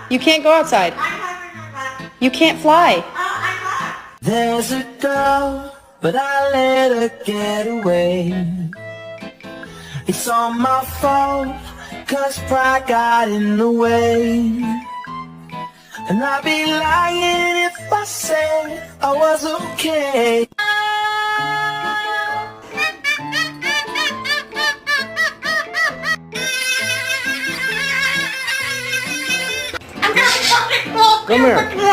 You can't go outside. You can't fly. There's a girl, but I let her get away. It's all my fault, cause pride got in the way. And I'd be lying if I said I was okay. Come here.